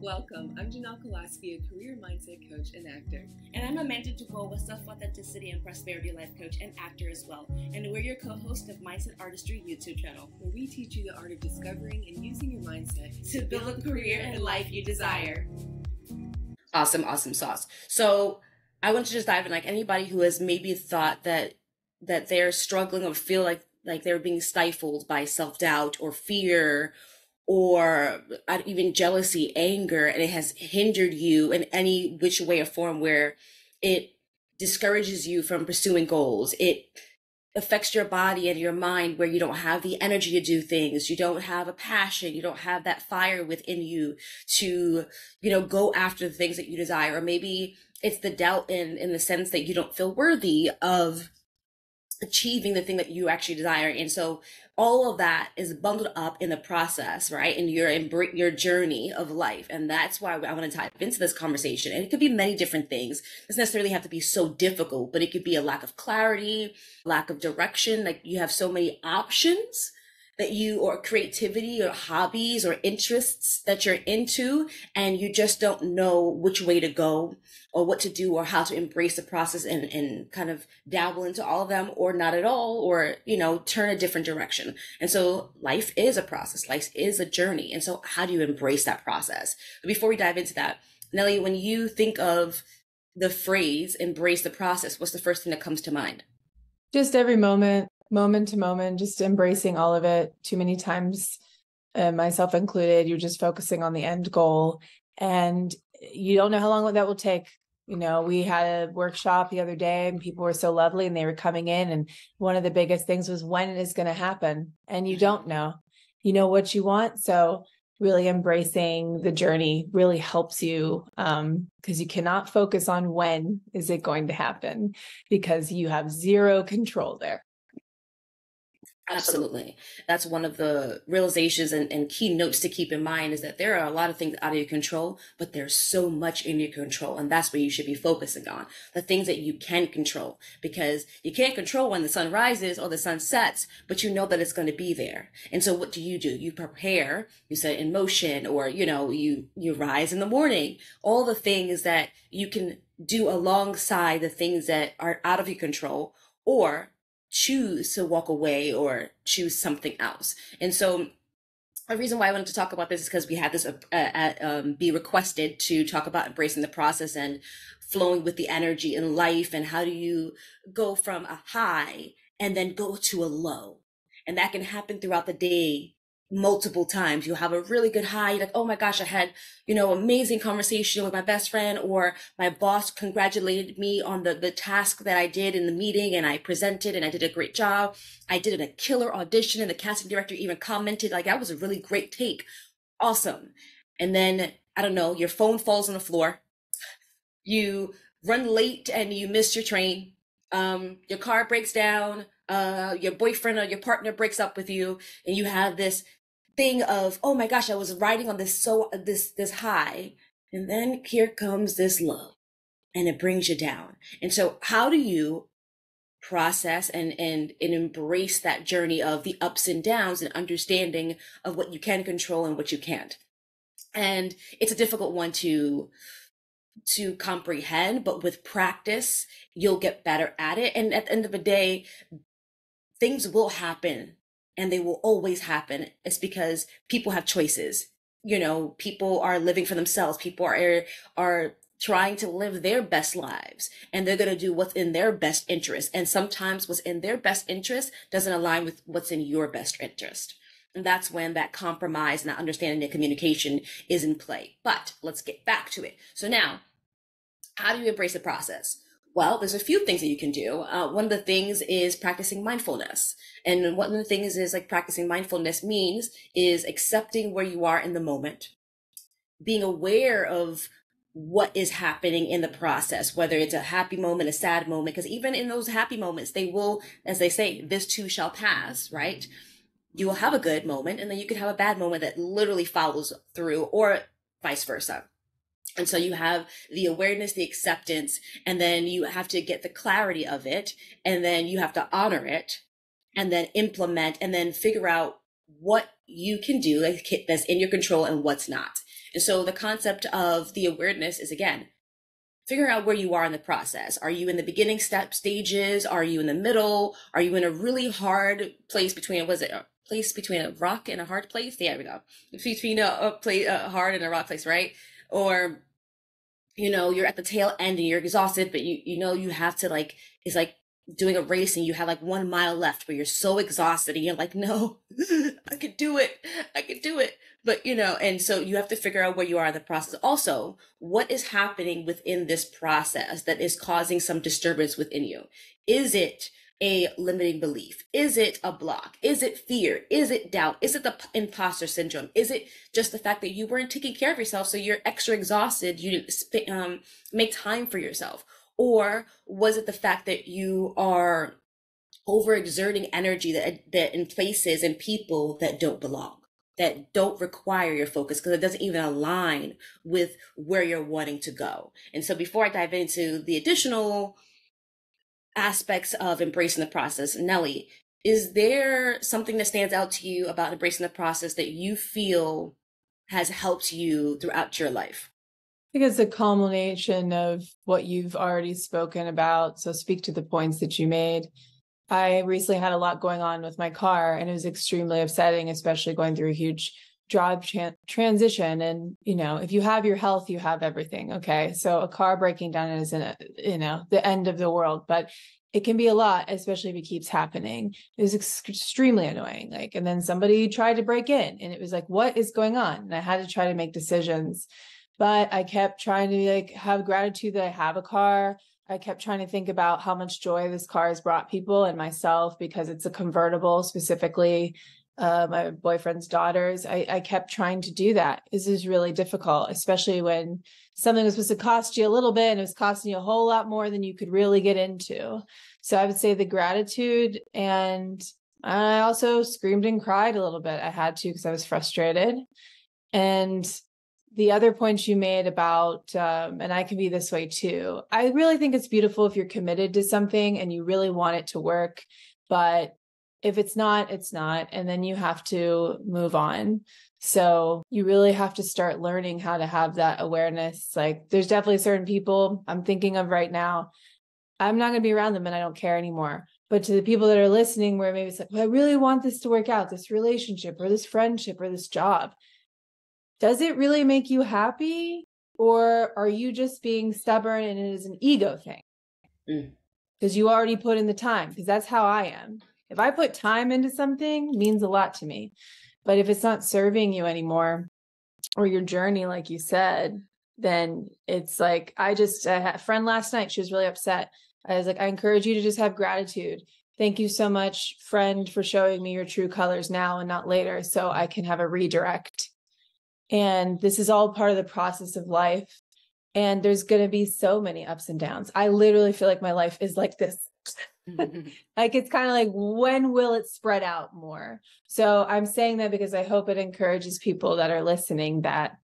Welcome. I'm Janelle Kolaski, a career mindset coach and actor. And I'm Amanda Dubois, a self-authenticity and prosperity life coach and actor as well. And we're your co-host of Mindset Artistry YouTube channel, where we teach you the art of discovering and using your mindset to build a career and life you desire. Awesome sauce. So I want to just dive in, like anybody who has maybe thought that they're struggling or feel like they're being stifled by self-doubt or fear or even jealousy, anger, and it has hindered you in any which way or form where it discourages you from pursuing goals. It affects your body and your mind where you don't have the energy to do things. You don't have a passion. You don't have that fire within you to, go after the things that you desire. Or maybe it's the doubt in the sense that you don't feel worthy of achieving the thing that you actually desire. And so all of that is bundled up in the process, right? In your journey of life. And that's why I want to dive into this conversation. And it could be many different things. It doesn't necessarily have to be so difficult, but it could be a lack of clarity, lack of direction. Like you have so many options or creativity or hobbies or interests that you're into, and you just don't know which way to go or what to do or how to embrace the process and kind of dabble into all of them or not at all, or, turn a different direction. And so life is a process. Life is a journey. And so how do you embrace that process? But before we dive into that, Nellie, when you think of the phrase embrace the process, what's the first thing that comes to mind? Just every moment to moment, just embracing all of it. Too many times, myself included, you're just focusing on the end goal and you don't know how long that will take. We had a workshop the other day and people were so lovely and they were coming in. And one of the biggest things was when it is going to happen. And you don't know, what you want. So really embracing the journey really helps you, because you cannot focus on when is it going to happen because you have zero control there. Absolutely. That's one of the realizations and key notes to keep in mind is that there are a lot of things out of your control, but there's so much in your control. And that's what you should be focusing on, the things that you can control, because you can't control when the sun rises or the sun sets, but you know that it's going to be there. And so what do? You prepare, you set in motion, or, you rise in the morning, all the things that you can do alongside the things that are out of your control, or choose to walk away or choose something else. And so the reason why I wanted to talk about this is because we had this be requested to talk about embracing the process and flowing with the energy in life, and how do you go from a high and then go to a low. And that can happen throughout the day multiple times. You'll have a really good high. You're like, oh my gosh, I had, amazing conversation with my best friend, or my boss congratulated me on the task that I did in the meeting and I presented and I did a great job. I did a killer audition and the casting director even commented like, that was a really great take. Awesome. And then, I don't know, your phone falls on the floor. You run late and you miss your train. Your car breaks down. Your boyfriend or your partner breaks up with you, and you have this thing of, oh my gosh, I was riding on this high, and then here comes this low, and it brings you down. And so how do you process and embrace that journey of the ups and downs and understanding of what you can control and what you can't? And it's a difficult one to comprehend, but with practice, you'll get better at it. And at the end of the day, things will happen, and they will always happen. It's because people have choices. People are living for themselves. People are trying to live their best lives, and they're going to do what's in their best interest. And sometimes what's in their best interest doesn't align with what's in your best interest. And that's when that compromise and that understanding and communication is in play. But let's get back to it. So now, how do you embrace the process? Well, there's a few things that you can do. One of the things is practicing mindfulness. And one of the things is like practicing mindfulness means is accepting where you are in the moment, being aware of what is happening in the process, whether it's a happy moment, a sad moment, because even in those happy moments, they will, as they say, this too shall pass, right? You will have a good moment, and then you could have a bad moment that literally follows through, or vice versa. And so you have the awareness, the acceptance, and then you have to get the clarity of it, and then you have to honor it, and then implement, and then figure out what you can do that's in your control and what's not. And so the concept of the awareness is, again, figuring out where you are in the process. Are you in the beginning stages? Are you in the middle? Are you in a really hard place between, a place between a rock and a hard place? Yeah, we go. Between a hard and a rock place, right? Or, you're at the tail end and you're exhausted, but you have to, like, it's like doing a race and you have like 1 mile left, but you're so exhausted and you're like, no, I could do it. But, and so you have to figure out where you are in the process. Also, what is happening within this process that is causing some disturbance within you? Is it a limiting belief? Is it a block? Is it fear? Is it doubt? Is it the imposter syndrome? Is it just the fact that you weren't taking care of yourself, so you're extra exhausted, you didn't make time for yourself? Or was it the fact that you are overexerting energy that in places and people that don't belong, that don't require your focus because it doesn't even align with where you're wanting to go? And so before I dive into the additional aspects of embracing the process, Nelly, is there something that stands out to you about embracing the process that you feel has helped you throughout your life? I think it's a culmination of what you've already spoken about. So speak to the points that you made. I recently had a lot going on with my car, and it was extremely upsetting, especially going through a huge job transition. And, if you have your health, you have everything. Okay. So a car breaking down isn't, the end of the world, but it can be a lot, especially if it keeps happening. It was extremely annoying. And then somebody tried to break in and it was like, what is going on? And I had to try to make decisions, but I kept trying to have gratitude that I have a car. I kept trying to think about how much joy this car has brought people and myself, because it's a convertible, specifically my boyfriend's daughters. I kept trying to do that. This is really difficult, especially when something was supposed to cost you a little bit and it was costing you a whole lot more than you could really get into. So I would say the gratitude, and I also screamed and cried a little bit. I had to, because I was frustrated. And the other points you made about, and I can be this way too. I really think it's beautiful if you're committed to something and you really want it to work, but if it's not, it's not. And then you have to move on. So you really have to start learning how to have that awareness. There's definitely certain people I'm thinking of right now. I'm not going to be around them and I don't care anymore. But to the people that are listening, where maybe it's like, well, I really want this to work out, this relationship or this friendship or this job. Does it really make you happy? Or are you just being stubborn and it is an ego thing? Because you already put in the time, because that's how I am. If I put time into something, it means a lot to me. But if it's not serving you anymore, or your journey, like you said, then it's like, I had a friend last night. She was really upset. I was like, I encourage you to just have gratitude. Thank you so much, friend, for showing me your true colors now and not later, so I can have a redirect. And this is all part of the process of life. And there's going to be so many ups and downs. I literally feel like my life is like this. It's kind of like, when will it spread out more? So I'm saying that because I hope it encourages people that are listening that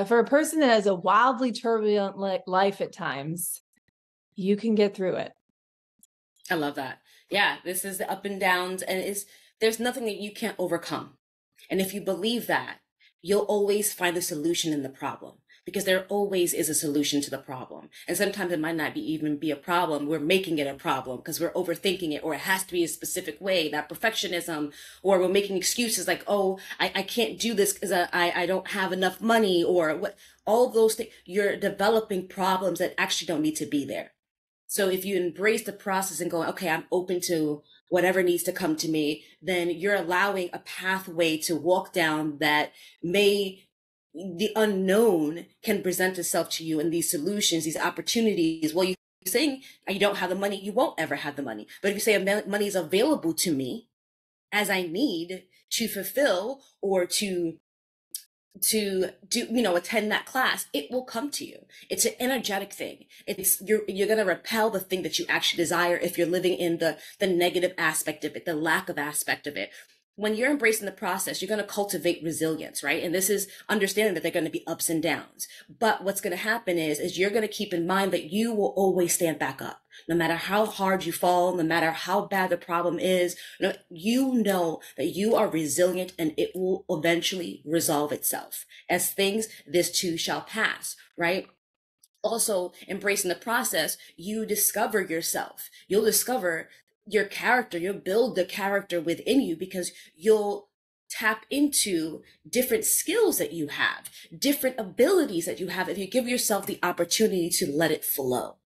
for a person that has a wildly turbulent life at times, you can get through it. I love that. Yeah, this is the up and downs, and there's nothing that you can't overcome. And if you believe that, you'll always find the solution in the problem, because there always is a solution to the problem. And sometimes it might not even be a problem. We're making it a problem because we're overthinking it, or it has to be a specific way, that perfectionism, or we're making excuses like, oh, I can't do this because I don't have enough money, or what, all those things. You're developing problems that actually don't need to be there. So if you embrace the process and go, okay, I'm open to whatever needs to come to me, then you're allowing a pathway to walk down that the unknown can present itself to you, and these solutions, these opportunities. Well, you're saying you don't have the money, you won't ever have the money. But if you say money is available to me as I need to fulfill or to do, attend that class, it will come to you. It's an energetic thing. You're going to repel the thing that you actually desire if you're living in the negative aspect of it, the lack of aspect of it. when you're embracing the process, you're going to cultivate resilience, right? And this is understanding that there are going to be ups and downs. But what's going to happen is you're going to keep in mind that you will always stand back up. No matter how hard you fall, no matter how bad the problem is, you know that you are resilient and it will eventually resolve itself. As things, this too shall pass, right? Also, embracing the process, you discover yourself. You'll discover your character. You'll build the character within you because you'll tap into different skills that you have, different abilities that you have if you give yourself the opportunity to let it flow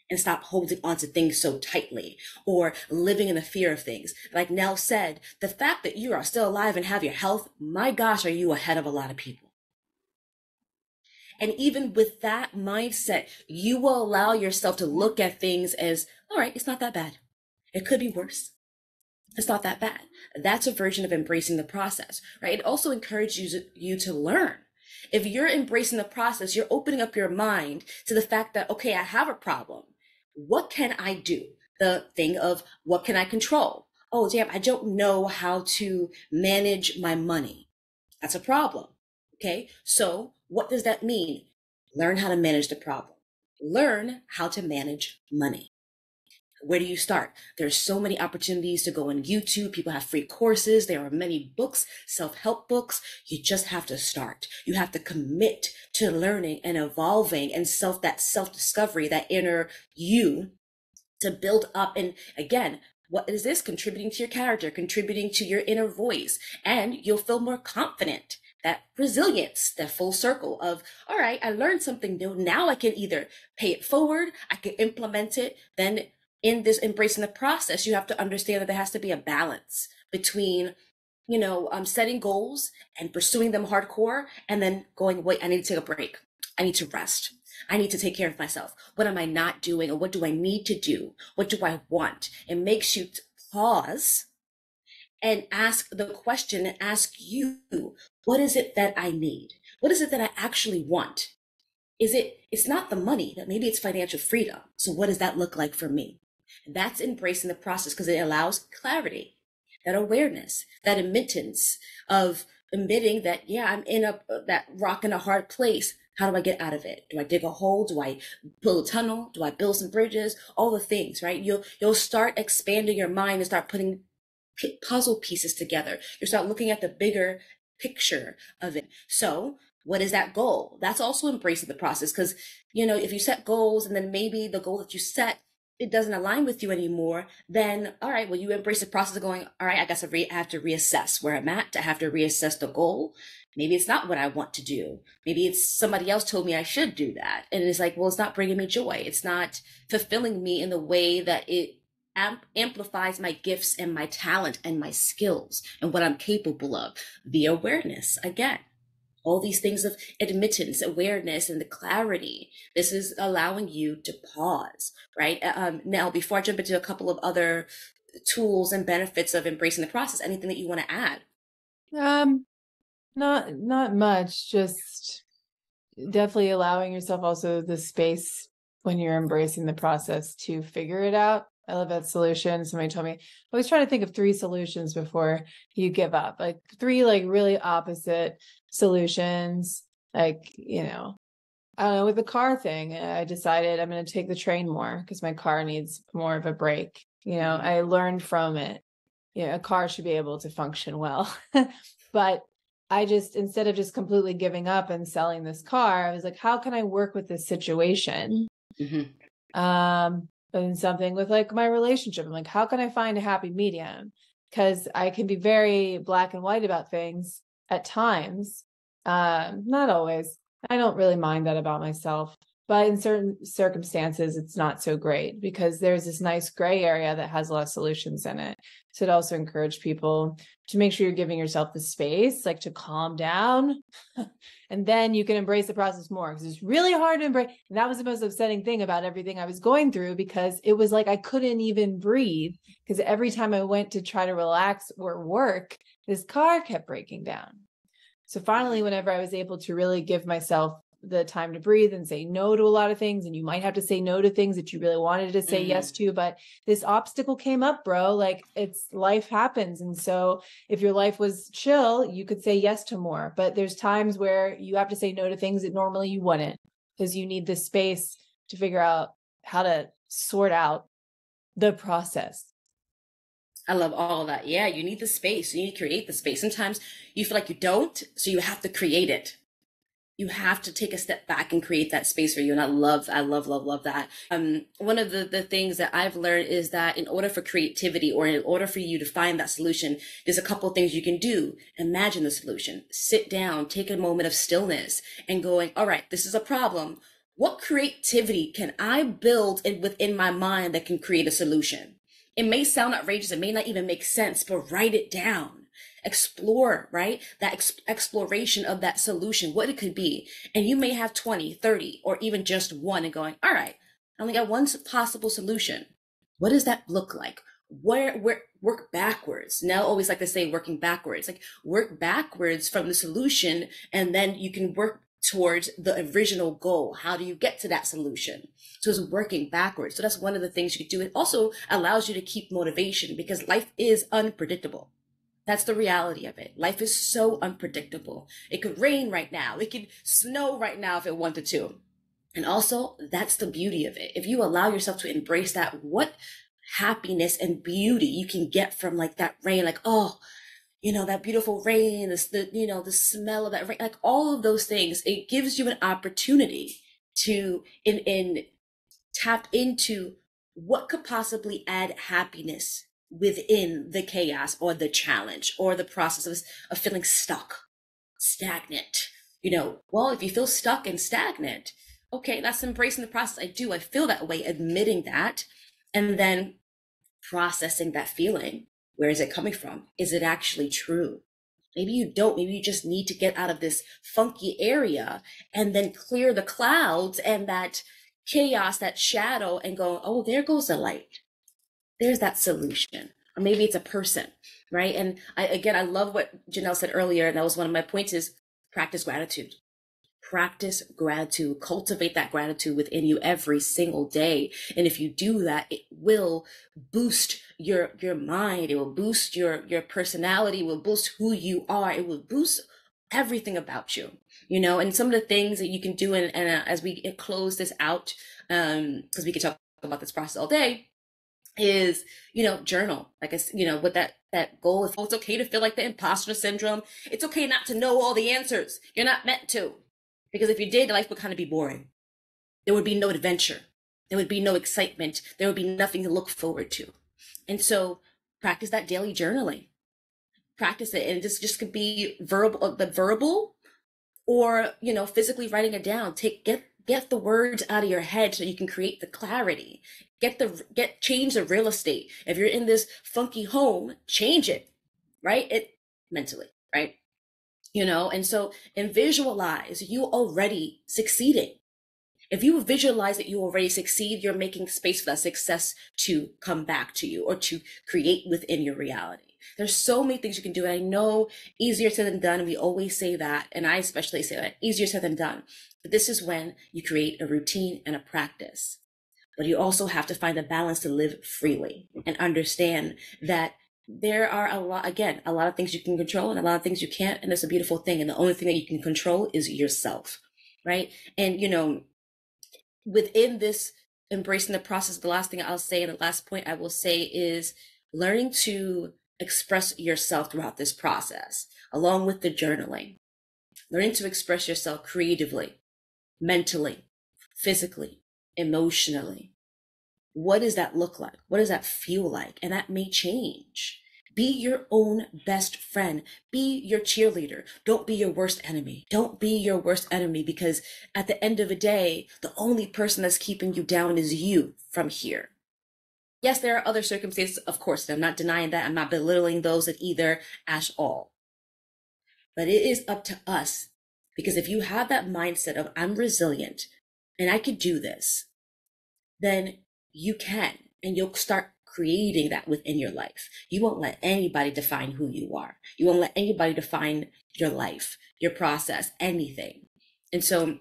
and stop holding on to things so tightly or living in the fear of things. Like Nell said, the fact that you are still alive and have your health, my gosh, are you ahead of a lot of people. And even with that mindset, you will allow yourself to look at things as, all right, it's not that bad. It could be worse. It's not that bad. That's a version of embracing the process, right? It also encourages you to learn. If you're embracing the process, you're opening up your mind to the fact that, okay, I have a problem. What can I do? The thing of what can I control? Oh, damn, I don't know how to manage my money. That's a problem. Okay. So what does that mean? Learn how to manage the problem. Learn how to manage money. Where do you start? There's so many opportunities to go on YouTube. People have free courses. There are many books, self-help books. You just have to start. You have to commit to learning and evolving and that self-discovery, that inner you to build up. And again, what is this? Contributing to your character, contributing to your inner voice, and you'll feel more confident. That resilience, that full circle of, all right, I learned something new. Now I can either pay it forward, I can implement it. Then in this embracing the process, you have to understand that there has to be a balance between, setting goals and pursuing them hardcore and then going, wait, I need to take a break. I need to rest. I need to take care of myself. What am I not doing? Or what do I need to do? What do I want? It makes you pause and ask the question and ask you, what is it that I need? What is it that I actually want? It's not the money, but maybe it's financial freedom. So what does that look like for me? That's embracing the process because it allows clarity, that awareness, that admittance of admitting that, yeah, I'm in that rock in a hard place. How do I get out of it? Do I dig a hole? Do I build a tunnel? Do I build some bridges? All the things, right? You'll start expanding your mind and start putting puzzle pieces together. You start looking at the bigger picture of it. So what is that goal? That's also embracing the process because, if you set goals and then maybe the goal that you set, it doesn't align with you anymore, then, all right, well, you embrace the process of going, all right, I guess I have to reassess where I'm at. I have to reassess the goal. Maybe it's not what I want to do. Maybe it's somebody else told me I should do that. And it's like, well, it's not bringing me joy. It's not fulfilling me in the way that it amplifies my gifts and my talent and my skills and what I'm capable of. The awareness, again, all these things of admittance, awareness, and the clarity. This is allowing you to pause, right? Now, before I jump into a couple of other tools and benefits of embracing the process, anything that you want to add? Not much. Just definitely allowing yourself also the space when you're embracing the process to figure it out. I love that solution. Somebody told me, I always try to think of 3 solutions before you give up, like 3 really opposite solutions. Like, I don't know, with the car thing, I decided I'm going to take the train more because my car needs more of a break. I learned from it. A car should be able to function well, but I just, instead of just completely giving up and selling this car, I was like, how can I work with this situation? Mm-hmm. And something with my relationship. I'm like, how can I find a happy medium? Because I can be very black and white about things at times. Not always. I don't really mind that about myself, but in certain circumstances, it's not so great because there's this nice gray area that has a lot of solutions in it. So it also encouraged people to make sure you're giving yourself the space, to calm down. And then you can embrace the process more because it's really hard to embrace. And that was the most upsetting thing about everything I was going through because it was like I couldn't even breathe because every time I went to try to relax or work, this car kept breaking down. So finally, whenever I was able to really give myself the time to breathe and say no to a lot of things. And you might have to say no to things that you really wanted to say yes to, but this obstacle came up, bro. Like, it's life happens. And so if your life was chill, you could say yes to more, but there's times where you have to say no to things that normally you wouldn't, because you need this space to figure out how to sort out the process. I love all of that. Yeah, you need the space. You need to create the space. Sometimes you feel like you don't, so you have to create it. You have to take a step back and create that space for you. And I love that. One of the things that I've learned is that in order for creativity, or in order for you to find that solution, there's a couple of things you can do. Imagine the solution. Sit down, take a moment of stillness and going, all right, this is a problem. What creativity can I build within my mind that can create a solution? It may sound outrageous. It may not even make sense, but write it down. Explore, right? That exploration of that solution, what it could be. And you may have 20, 30, or even just one, and going, all right, I only got one possible solution. What does that look like? Where work backwards. Now, I always like to say working backwards, like work backwards from the solution, and then you can work towards the original goal. How do you get to that solution? So it's working backwards. So that's one of the things you could do. It also allows you to keep motivation, because life is unpredictable. That's the reality of it. Life is so unpredictable. It could rain right now. It could snow right now if it wanted to. And also, that's the beauty of it. If you allow yourself to embrace that, what happiness and beauty you can get from like that rain, like, oh, that beautiful rain, the smell of that rain, like all of those things, it gives you an opportunity to tap into what could possibly add happiness within the chaos or the challenge or the process of feeling stuck, stagnant. Well, if you feel stuck and stagnant, okay, that's embracing the process. I feel that way, admitting that, and then processing that feeling. Where is it coming from? Is it actually true? Maybe you don't. Maybe you just need to get out of this funky area and then clear the clouds and that chaos, that shadow, and go, oh, there goes the light. There's that solution. Or maybe it's a person, right? And I love what Janelle said earlier, and that was one of my points, is practice gratitude. Practice gratitude. Cultivate that gratitude within you every single day. And if you do that, it will boost your mind. It will boost your personality. It will boost who you are. It will boost everything about you, and some of the things that you can do. And as we close this out, because we could talk about this process all day, is, journal. Like, with that goal, if it's okay to feel like the imposter syndrome, it's okay not to know all the answers. You're not meant to. Because if you did, life would kind of be boring. There would be no adventure. There would be no excitement. There would be nothing to look forward to. And so practice that daily journaling. Practice it. And this just could be verbal, or, physically writing it down. Get the words out of your head so you can create the clarity. Change the real estate. If you're in this funky home, change it, right? Mentally, right? And visualize you already succeeding. If you visualize that you already succeed, you're making space for that success to come back to you or to create within your reality. There's so many things you can do. And I know easier said than done. We always say that. And I especially say that, easier said than done. But this is when you create a routine and a practice. But you also have to find a balance to live freely and understand that there are a lot of things you can control and a lot of things you can't. And it's a beautiful thing. And the only thing that you can control is yourself, right? And, within this embracing the process, the last thing I'll say, and the last point I will say, is learning to express yourself throughout this process, along with the journaling. Learning to express yourself creatively, mentally, physically, emotionally. What does that look like? What does that feel like? And that may change. Be your own best friend. Be your cheerleader. Don't be your worst enemy. Don't be your worst enemy, because at the end of the day, the only person that's keeping you down is you from here. Yes, there are other circumstances, of course, and I'm not denying that. I'm not belittling those at either at all. But it is up to us, because if you have that mindset of I'm resilient and I could do this, then you can, and you'll start creating that within your life. You won't let anybody define who you are. You won't let anybody define your life, your process, anything. And so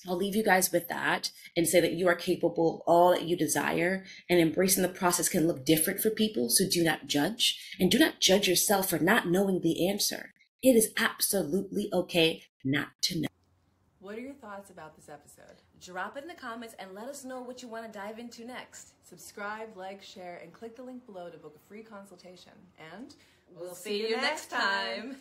I'll leave you guys with that and say that you are capable of all that you desire, and embracing the process can look different for people. So do not judge, and do not judge yourself for not knowing the answer. It is absolutely okay not to know. What are your thoughts about this episode? Drop it in the comments and let us know what you want to dive into next. Subscribe, like, share, and click the link below to book a free consultation. And We'll see you next time.